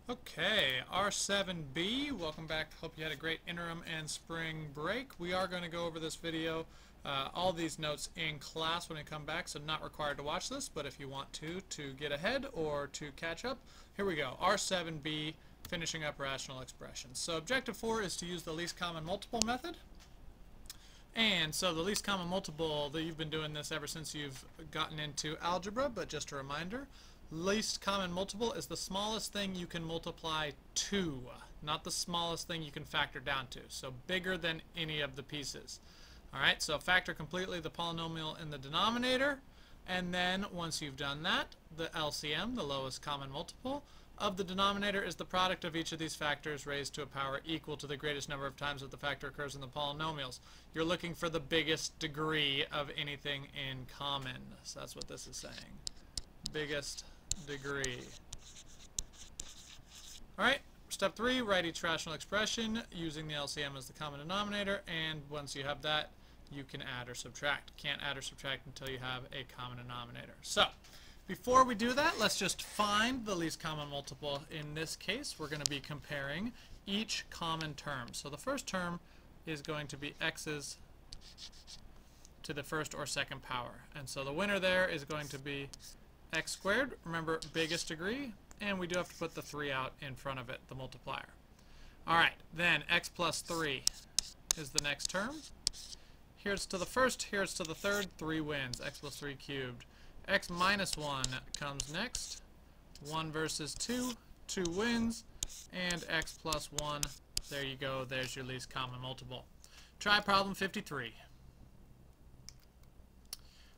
Okay, R7B, welcome back. Hope you had a great interim and spring break. We are going to go over this video, all these notes in class when we come back, so not required to watch this, but if you want to get ahead or to catch up, here we go. R7B, finishing up rational expressions. So objective 4 is to use the least common multiple method. And so the least common multiple, that you've been doing this ever since you've gotten into algebra, but just a reminder, least common multiple is the smallest thing you can multiply to, not the smallest thing you can factor down to. So bigger than any of the pieces. Alright, so factor completely the polynomial in the denominator, and then once you've done that, the LCM, the lowest common multiple, of the denominator is the product of each of these factors raised to a power equal to the greatest number of times that the factor occurs in the polynomials. You're looking for the biggest degree of anything in common. So that's what this is saying. Biggest degree. Alright, step 3, write each rational expression using the LCM as the common denominator, and once you have that, you can add or subtract. Can't add or subtract until you have a common denominator. So, before we do that, let's just find the least common multiple. In this case, we're going to be comparing each common term. So the first term is going to be x's to the first or second power. And so the winner there is going to be x squared. Remember, biggest degree. And we do have to put the 3 out in front of it, the multiplier. Alright, then x plus 3 is the next term. Here's to the first, here's to the third, 3 wins. X plus 3 cubed. X minus 1 comes next. 1 versus 2, 2 wins. And x plus 1, there you go, there's your least common multiple. Try problem 53.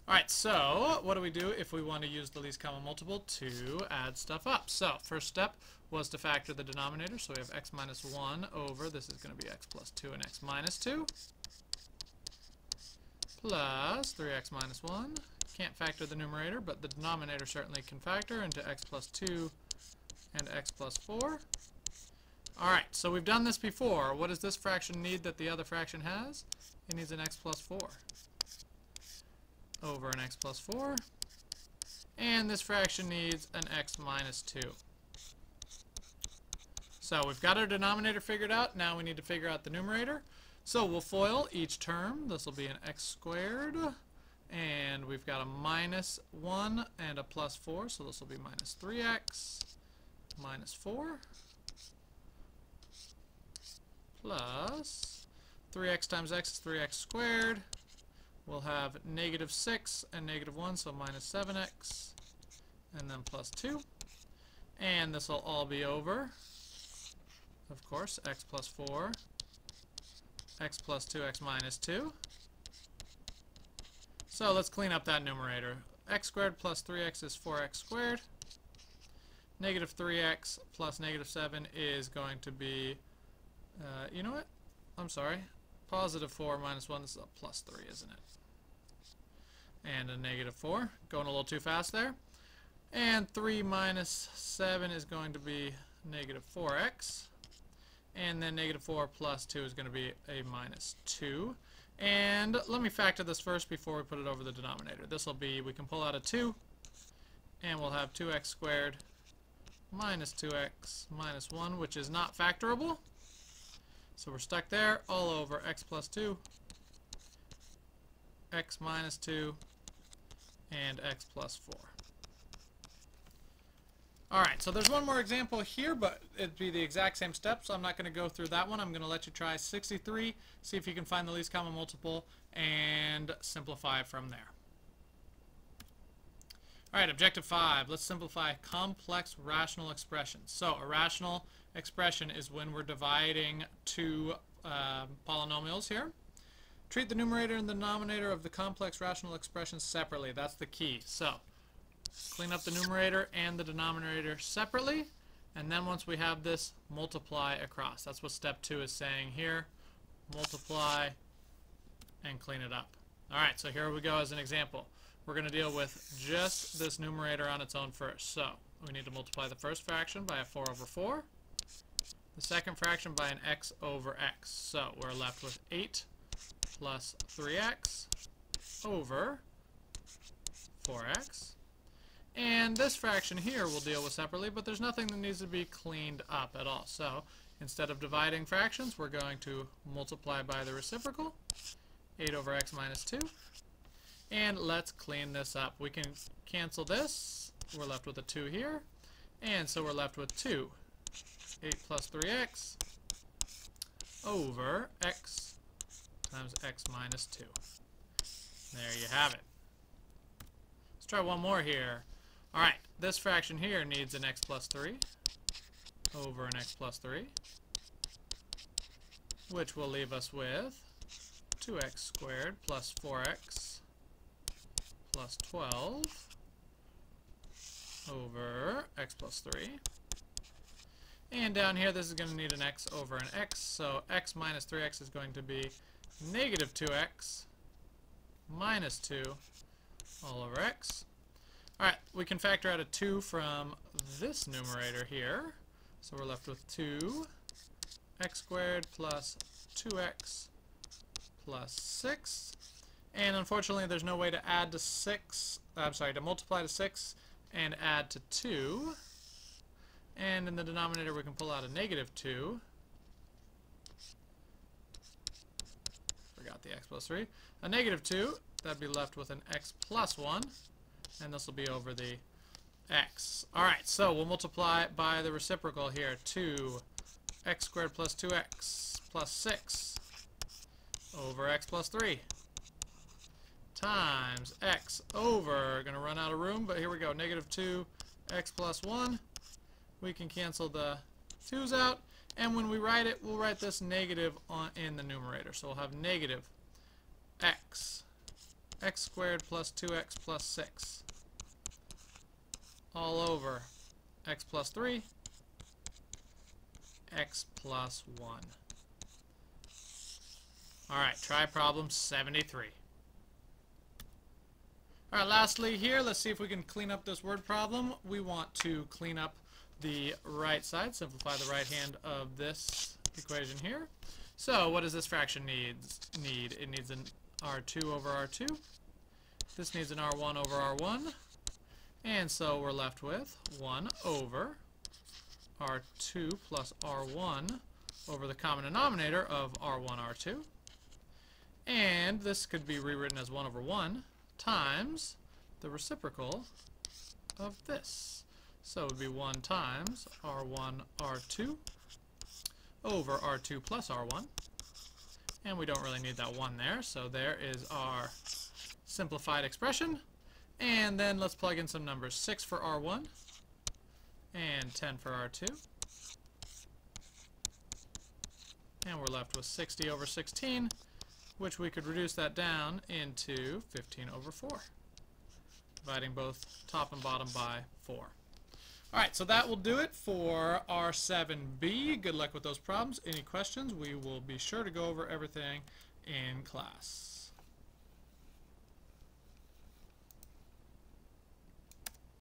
Alright, so what do we do if we want to use the least common multiple to add stuff up? So, first step was to factor the denominator. So we have x minus 1 over, this is going to be x plus 2 and x minus 2. Plus 3x minus 1. Can't factor the numerator, but the denominator certainly can factor into x plus 2 and x plus 4. Alright, so we've done this before. What does this fraction need that the other fraction has? It needs an x plus 4 over an x plus 4. And this fraction needs an x minus 2. So we've got our denominator figured out. Now we need to figure out the numerator. So we'll FOIL each term. This will be an x squared. And we've got a minus 1 and a plus 4, so this will be minus 3x minus 4 plus 3x times x is 3x squared. We'll have negative 6 and negative 1, so minus 7x, and then plus 2. And this will all be over, of course, x plus 4, x plus 2, x minus 2. So let's clean up that numerator. X squared plus 3x is 4x squared. Negative 3x plus negative 7 is going to be, you know what? I'm sorry. Positive 4 minus 1, this is a plus 3, isn't it? And a negative 4. Going a little too fast there. And 3 minus 7 is going to be negative 4x. And then negative 4 plus 2 is going to be a minus 2. And let me factor this first before we put it over the denominator. This will be, we can pull out a 2, and we'll have 2x squared minus 2x minus 1, which is not factorable. So we're stuck there, all over x plus 2, x minus 2, and x plus 4. Alright, so there's one more example here, but it'd be the exact same step, so I'm not going to go through that one. I'm going to let you try 63, see if you can find the least common multiple, and simplify from there. Alright, objective 5. Let's simplify complex rational expressions. So, a rational expression is when we're dividing two polynomials here. Treat the numerator and the denominator of the complex rational expressions separately. That's the key. So, clean up the numerator and the denominator separately, and then once we have this, multiply across. That's what step 2 is saying here. Multiply and clean it up. Alright, so here we go as an example. We're going to deal with just this numerator on its own first. So, we need to multiply the first fraction by a 4 over 4, the second fraction by an x over x. So, we're left with 8 plus 3x over 4x. And this fraction here we'll deal with separately, but there's nothing that needs to be cleaned up at all. So instead of dividing fractions, we're going to multiply by the reciprocal, 8 over x minus 2. And let's clean this up. We can cancel this. We're left with a 2 here. And so we're left with 2. 8 plus 3x over x times x minus 2. There you have it. Let's try one more here. Alright, this fraction here needs an x plus 3 over an x plus 3, which will leave us with 2x squared plus 4x plus 12 over x plus 3. And down here, this is going to need an x over an x, so x minus 3x is going to be negative 2x minus 2 all over x. Alright, we can factor out a 2 from this numerator here. So we're left with 2 x squared plus 2x plus 6. And unfortunately, there's no way to add to 6, to multiply to 6 and add to 2. And in the denominator, we can pull out a negative 2. Forgot the x plus 3. A negative 2, that'd be left with an x plus 1. And this will be over the x. Alright, so we'll multiply by the reciprocal here. 2 x squared plus 2x plus 6 over x plus 3 times x over, going to run out of room, but here we go, negative 2 x plus 1. We can cancel the 2's out, and when we write it, we'll write this negative in the numerator. So we'll have negative x squared plus 2x plus 6 all over x plus 3, x plus 1. Alright, try problem 73. Alright, lastly here, let's see if we can clean up this word problem. We want to clean up the right side, simplify the right hand of this equation here. So what does this fraction need? It needs an R2 over R2. This needs an R1 over R1. And so we're left with 1 over R2 plus R1 over the common denominator of R1, R2. And this could be rewritten as 1 over 1 times the reciprocal of this. So it would be 1 times R1, R2 over R2 plus R1. And we don't really need that 1 there, so there is our simplified expression. And then let's plug in some numbers. 6 for R1 and 10 for R2. And we're left with 60 over 16, which we could reduce that down into 15 over 4, dividing both top and bottom by 4. Alright, so that will do it for our 7B. Good luck with those problems. Any questions? We will be sure to go over everything in class.